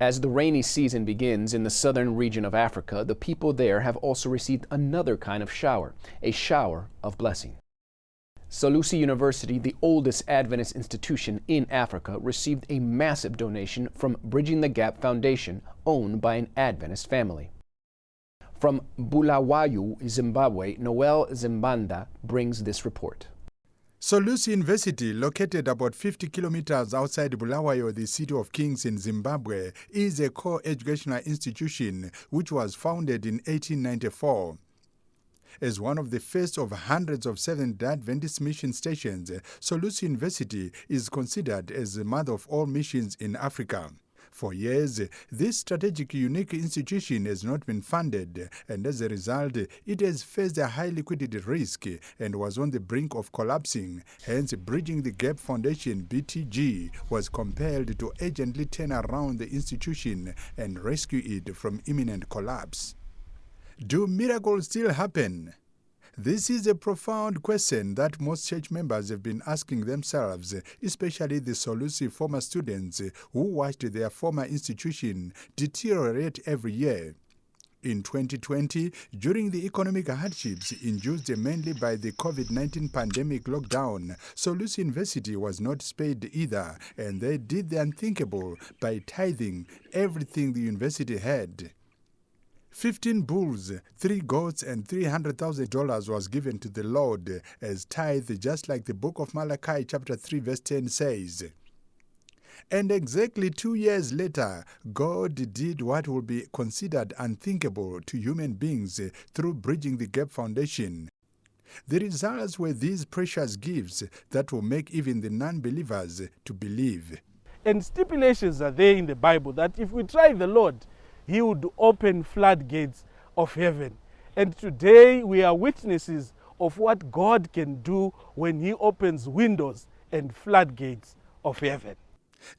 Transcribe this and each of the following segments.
As the rainy season begins in the southern region of Africa, the people there have also received another kind of shower, a shower of blessing. Solusi University, the oldest Adventist institution in Africa, received a massive donation from Bridging the Gap Foundation, owned by an Adventist family. From Bulawayo, Zimbabwe, Noel Zimbanda brings this report. Solusi University, located about 50 kilometers outside Bulawayo, the city of kings in Zimbabwe, is a core educational institution which was founded in 1894. As one of the first of hundreds of Seventh-day Adventist mission stations, Solusi University is considered as the mother of all missions in Africa. For years, this strategic, unique institution has not been funded, and as a result, it has faced a high liquidity risk and was on the brink of collapsing. Hence, Bridging the Gap Foundation, BTG, was compelled to urgently turn around the institution and rescue it from imminent collapse. Do miracles still happen? This is a profound question that most church members have been asking themselves, especially the Solusi former students who watched their former institution deteriorate every year. In 2020, during the economic hardships induced mainly by the COVID-19 pandemic lockdown, Solusi University was not spared either, and they did the unthinkable by tithing everything the university had. 15 bulls, 3 goats, and $300,000 was given to the Lord as tithe, just like the book of Malachi chapter 3 verse 10 says. And exactly 2 years later, God did what would be considered unthinkable to human beings through Bridging the Gap Foundation. The results were these precious gifts that will make even the non-believers to believe. And stipulations are there in the Bible that if we try the Lord, He would open floodgates of heaven. And today we are witnesses of what God can do when He opens windows and floodgates of heaven.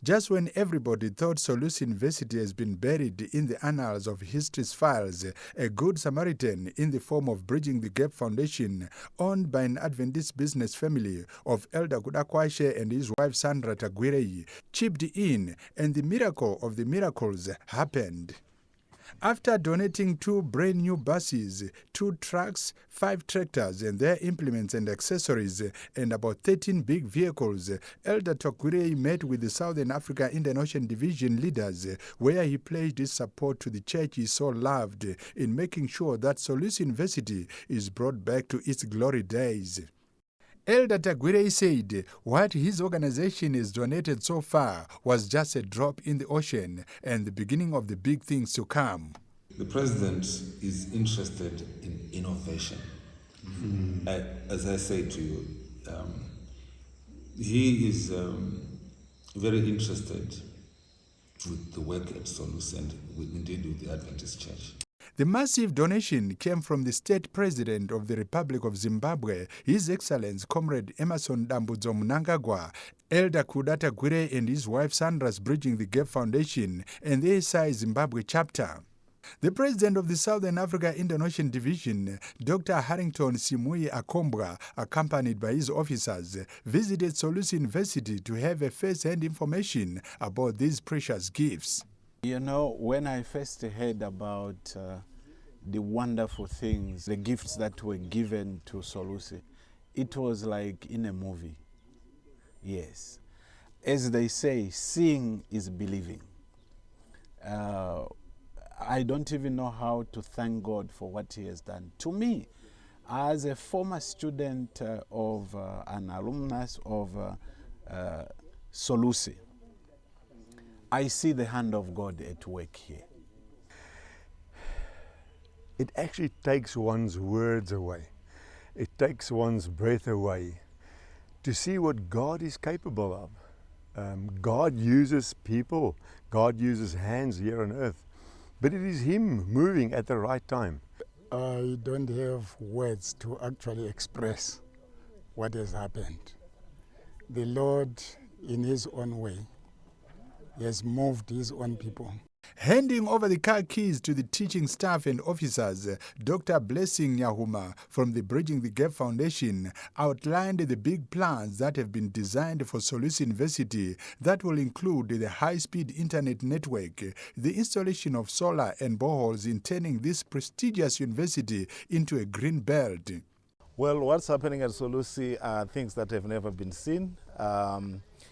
Just when everybody thought Solusi University has been buried in the annals of history's files, a good Samaritan in the form of Bridging the Gap Foundation, owned by an Adventist business family of Elder Kudakwashe and his wife Sandra Tagwirei, chipped in, and the miracle of the miracles happened. After donating 2 brand new buses, 2 trucks, 5 tractors and their implements and accessories, and about 13 big vehicles, Elder Tokure met with the Southern Africa Indian Ocean Division leaders, where he pledged his support to the church he so loved in making sure that Solusi University is brought back to its glory days. Elder Tagwirei said what his organization has donated so far was just a drop in the ocean and the beginning of the big things to come. The president is interested in innovation. As I say to you, he is very interested with the work at Solusi and indeed with the Adventist Church. The massive donation came from the state president of the Republic of Zimbabwe, His Excellency Comrade Emerson Dambudzo Mnangagwa, Elder Kudata Gwire and his wife Sandra's Bridging the Gap Foundation, and the ASI Zimbabwe chapter. The president of the Southern Africa Indian Ocean Division, Dr. Harrington Simui Akombwa, accompanied by his officers, visited Solusi University to have a first-hand information about these precious gifts. You know, when I first heard about the wonderful things, the gifts that were given to Solusi, it was like in a movie. Yes. As they say, seeing is believing. I don't even know how to thank God for what He has done. To me, as a former student of an alumnus of Solusi, I see the hand of God at work here. It actually takes one's words away. It takes one's breath away to see what God is capable of. God uses people. God uses hands here on earth. But it is Him moving at the right time. I don't have words to actually express what has happened. The Lord, in His own way, He has moved His own people. Handing over the car keys to the teaching staff and officers, Dr. Blessing Nyahuma from the Bridging the Gap Foundation outlined the big plans that have been designed for Solusi University that will include the high-speed internet network, the installation of solar and boreholes in turning this prestigious university into a green belt. Well, what's happening at Solusi are things that have never been seen,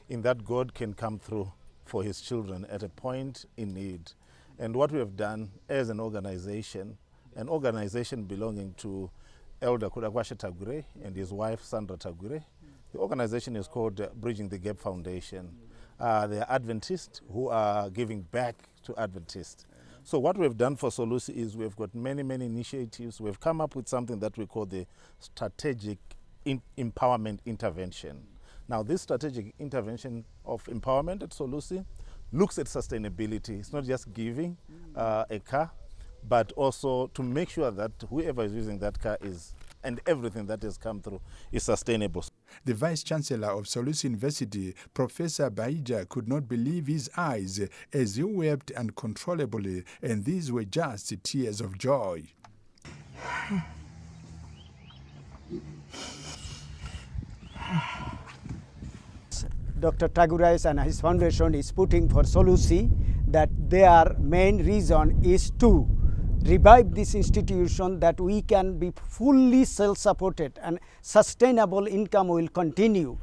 in that God can come through for his children at a point in need. And what we have done as an organization belonging to Elder Kudakwashe Tagure and his wife Sandra Tagure, the organization is called Bridging the Gap Foundation. They are Adventists who are giving back to Adventists. So what we've done for Solusi is we've got many initiatives. We've come up with something that we call the Strategic Empowerment Intervention. Now, this strategic intervention of empowerment at Solusi looks at sustainability. It's not just giving a car, but also to make sure that whoever is using that car and everything that has come through is sustainable. The Vice-Chancellor of Solusi University, Professor Baija, could not believe his eyes as he wept uncontrollably, and these were just tears of joy. Dr. Tagure and his foundation is putting for Solusi, that their main reason is to revive this institution, that we can be fully self-supported and sustainable income will continue.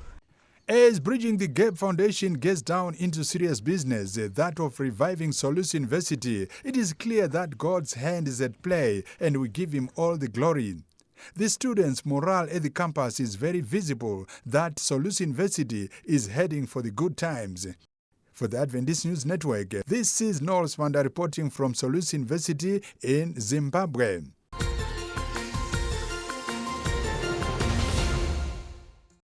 As Bridging the Gap Foundation gets down into serious business, that of reviving Solusi University, it is clear that God's hand is at play and we give him all the glory. The students' morale at the campus is very visible that Solusi University is heading for the good times. For the Adventist News Network, this is Knowles Manda reporting from Solusi University in Zimbabwe.